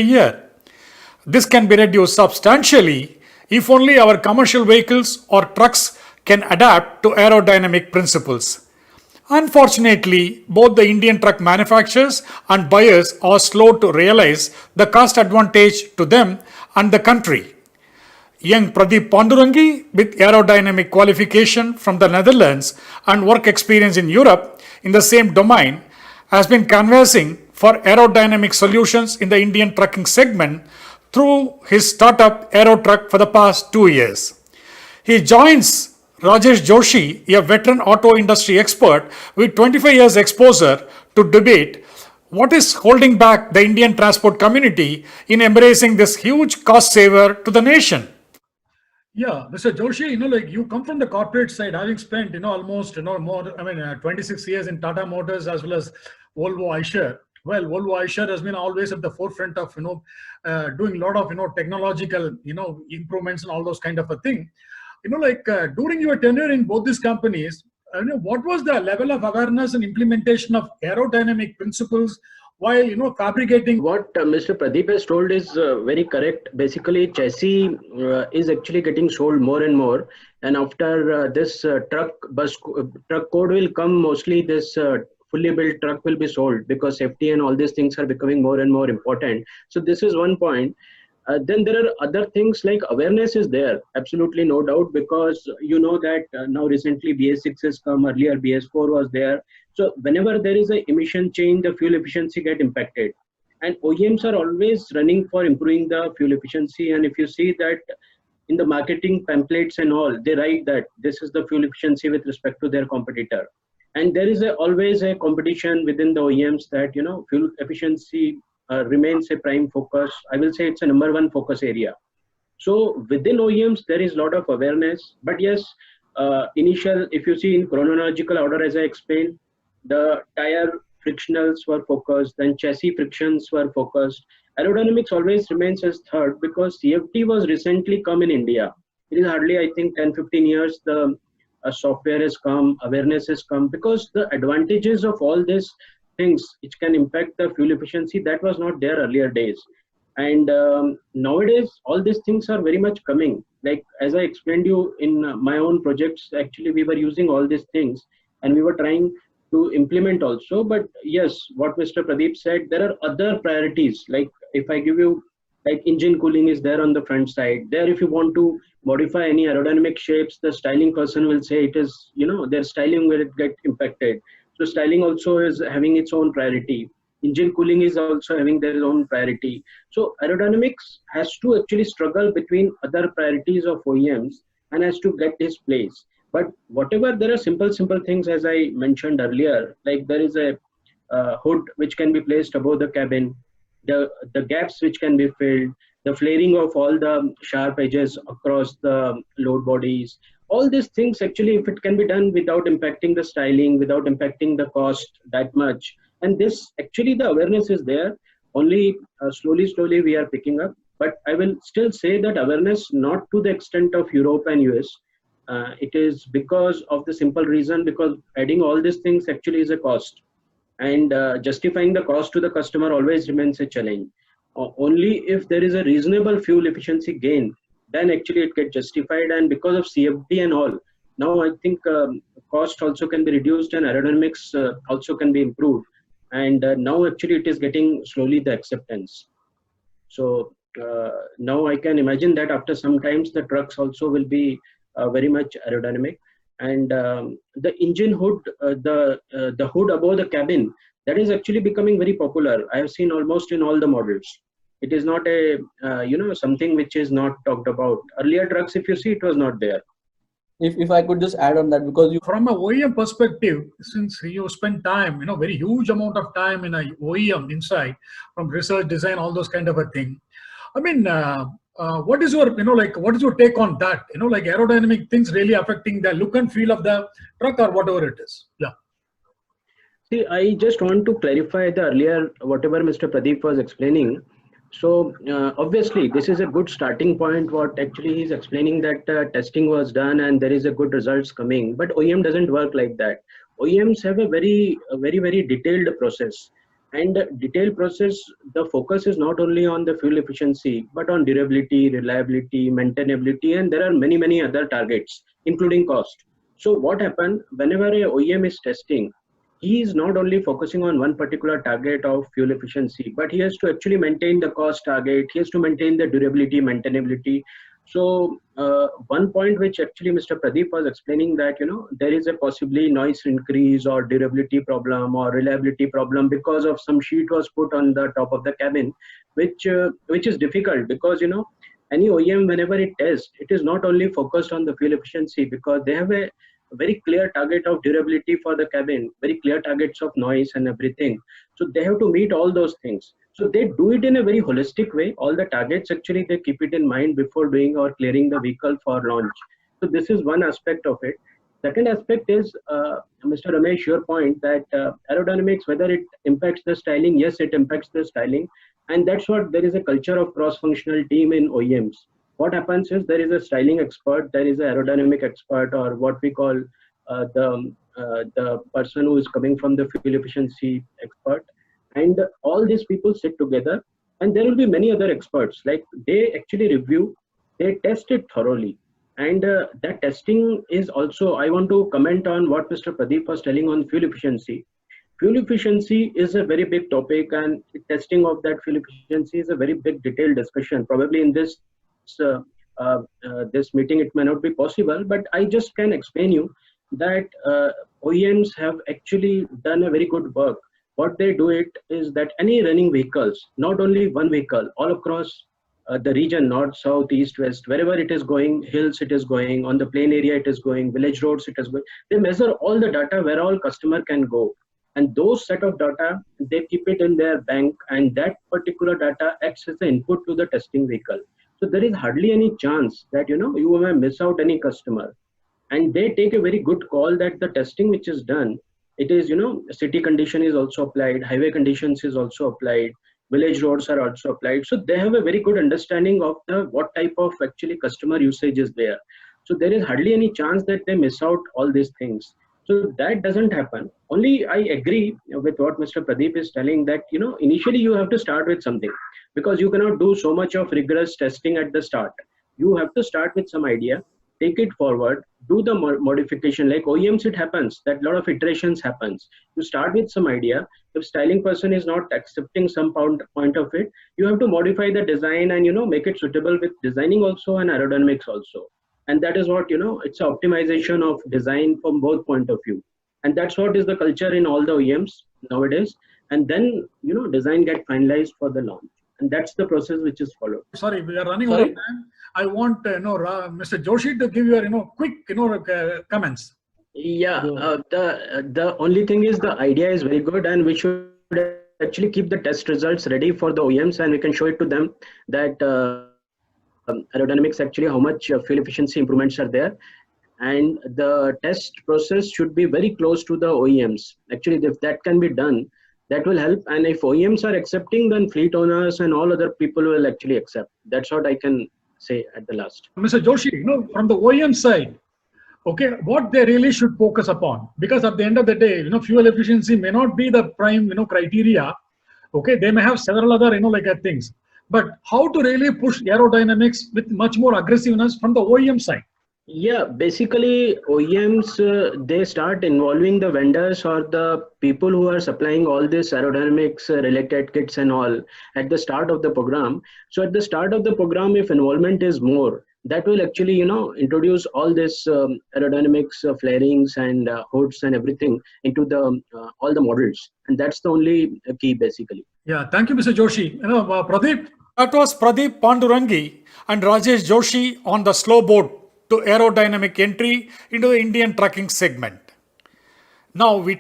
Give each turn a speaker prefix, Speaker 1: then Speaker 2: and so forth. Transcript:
Speaker 1: a year. This can be reduced substantially if only our commercial vehicles or trucks can adapt to aerodynamic principles. Unfortunately, both the Indian truck manufacturers and buyers are slow to realize the cost advantage to them and the country. Young Pradeep Pandurangi, with aerodynamic qualification from the Netherlands and work experience in Europe in the same domain, has been canvassing for aerodynamic solutions in the Indian trucking segment through his startup AeroTruck for the past 2 years. He joins Rajesh Joshi, a veteran auto industry expert with 25 years exposure, to debate what is holding back the Indian transport community in embracing this huge cost saver to the nation. Yeah, Mr. Joshi, like you come from the corporate side, having spent, almost, more, 26 years in Tata Motors as well as Volvo Eicher. Well, Volvo Eicher has been always at the forefront of, doing a lot of, technological, improvements and all those kind of a thing. During your tenure in both these companies, what was the level of awareness and implementation of aerodynamic principles while, fabricating?
Speaker 2: What Mr. Pradeep has told is very correct. Basically, chassis is actually getting sold more and more, and after this truck code will come, mostly this fully built truck will be sold, because safety and all these things are becoming more and more important. So this is one point. Then there are other things like awareness is there, absolutely no doubt, because you know that now recently BS6 has come, earlier BS4 was there. So whenever there is a emission change, the fuel efficiency get impacted. And OEMs are always running for improving the fuel efficiency. And if you see that in the marketing pamphlets and all, they write that this is the fuel efficiency with respect to their competitor. And there is always a competition within the OEMs that, fuel efficiency remains a prime focus. I will say it's a number one focus area. So within OEMs, there is a lot of awareness. But yes, initial, if you see in chronological order, as I explained, the tire frictionals were focused, then chassis frictions were focused. Aerodynamics always remains as third, because CFD was recently come in India. It is hardly, I think, 10-15 years the software has come, awareness has come, because the advantages of all these things which can impact the fuel efficiency, that was not there earlier days. And nowadays, all these things are very much coming. Like, as I explained you in my own projects, actually, we were using all these things and we were trying to implement also. But yes, what Mr. Pradeep said, there are other priorities. Like, if I give you, like, engine cooling is there on the front side. There, if you want to modify any aerodynamic shapes, the styling person will say it is, their styling will get impacted. So styling also is having its own priority. Engine cooling is also having their own priority. So aerodynamics has to actually struggle between other priorities of OEMs and has to get its place. But whatever, there are simple things, as I mentioned earlier, like there is a hood which can be placed above the cabin, the gaps which can be filled, the flaring of all the sharp edges across the load bodies. All these things, actually, if it can be done without impacting the styling, without impacting the cost that much, and this, actually, the awareness is there. Only slowly we are picking up. But I will still say that awareness not to the extent of Europe and US. It is because of the simple reason, because adding all these things actually is a cost, and justifying the cost to the customer always remains a challenge. Only if there is a reasonable fuel efficiency gain, then actually it gets justified. And because of CFD and all, now I think cost also can be reduced and aerodynamics also can be improved. And now actually it is getting slowly the acceptance. So now I can imagine that after some times the trucks also will be very much aerodynamic. And the engine hood, the hood above the cabin, that is actually becoming very popular. I have seen almost in all the models. It is not a something which is not talked about. Earlier trucks, if you see, it was not there.
Speaker 3: If I could just add on that, because
Speaker 1: from a OEM perspective, since you spend time, very huge amount of time in a OEM inside, from research, design, all those kind of a thing. I mean, what is your, what is your take on that? Aerodynamic things really affecting the look and feel of the truck or whatever it is. Yeah.
Speaker 2: See, I just want to clarify the earlier, whatever Mr. Pradeep was explaining. So obviously, this is a good starting point. What actually he's explaining, that testing was done and there is a good results coming. But OEM doesn't work like that. OEMs have a very detailed process. And detailed process, the focus is not only on the fuel efficiency, but on durability, reliability, maintainability, and there are many other targets, including cost. So what happened whenever a OEM is testing, he is not only focusing on one particular target of fuel efficiency, but he has to actually maintain the cost target. He has to maintain the durability, maintainability. So one point which actually Mr. Pradeep was explaining, that there is a possibly noise increase or durability problem or reliability problem because of some sheet was put on the top of the cabin, which is difficult, because any OEM whenever it tests, it is not only focused on the fuel efficiency, because they have a very clear target of durability for the cabin, very clear targets of noise and everything. So they have to meet all those things. So they do it in a very holistic way. All the targets actually they keep it in mind before doing or clearing the vehicle for launch. So this is one aspect of it. Second aspect is, Mr. Ramesh, your point that aerodynamics, whether it impacts the styling, yes, it impacts the styling. And that's what there is a culture of cross-functional team in OEMs. What happens is there is a styling expert, there is an aerodynamic expert, or what we call the person who is coming from the fuel efficiency expert, and all these people sit together, and there will be many other experts. Like they actually review, they test it thoroughly, and that testing is also. I want to comment on what Mr. Pradeep was telling on fuel efficiency. Fuel efficiency is a very big topic, and testing of that fuel efficiency is a very big detailed discussion. Probably in uh, this meeting it may not be possible, but I just can explain you that OEMs have actually done a very good work. What they do it is that any running vehicles, not only one vehicle, all across the region, north, south, east, west, wherever it is going, hills it is going, on the plain area it is going, village roads it is going, they measure all the data where all customer can go. And those set of data, they keep it in their bank, and that particular data acts as the input to the testing vehicle. So there is hardly any chance that you may miss out any customer. And they take a very good call that the testing which is done, it is city condition is also applied, highway conditions is also applied, village roads are also applied. So they have a very good understanding of the what type of actually customer usage is there. So there is hardly any chance that they miss out all these things. So that doesn't happen. Only I agree with what Mr. Pradeep is telling, that initially you have to start with something, because you cannot do so much of rigorous testing at the start. You have to start with some idea, take it forward, do the modification. Like OEMs, it happens that a lot of iterations happens. You start with some idea. If styling person is not accepting some point of it, you have to modify the design and make it suitable with designing also and aerodynamics also. And that is what it's an optimization of design from both point of view. And that's what is the culture in all the OEMs nowadays. And then design get finalized for the launch. And that's the process which is followed.
Speaker 1: Sorry, we are running out of time. I want Mr. Joshi to give your quick comments.
Speaker 2: Yeah, the only thing is the idea is very good, and we should actually keep the test results ready for the OEMs, and we can show it to them that aerodynamics actually how much fuel efficiency improvements are there, and the test process should be very close to the OEMs. Actually, if that can be done, that will help. And if OEMs are accepting, then fleet owners and all other people will actually accept. That's what I can say at the last.
Speaker 1: Mr. Joshi, from the OEM side, okay, what they really should focus upon, because at the end of the day, fuel efficiency may not be the prime, criteria. Okay, they may have several other, things. But how to really push aerodynamics with much more aggressiveness from the OEM side?
Speaker 2: Yeah, basically OEMs, they start involving the vendors or the people who are supplying all this aerodynamics related kits and all at the start of the program. So at the start of the program, if involvement is more, that will actually, introduce all this aerodynamics, flarings and hoods and everything into the all the models. And that's the only key basically.
Speaker 1: Yeah, thank you, Mr. Joshi. Pradeep? That was Pradeep Pandurangi and Rajesh Joshi on the slow boat to aerodynamic entry into the Indian trucking segment. Now we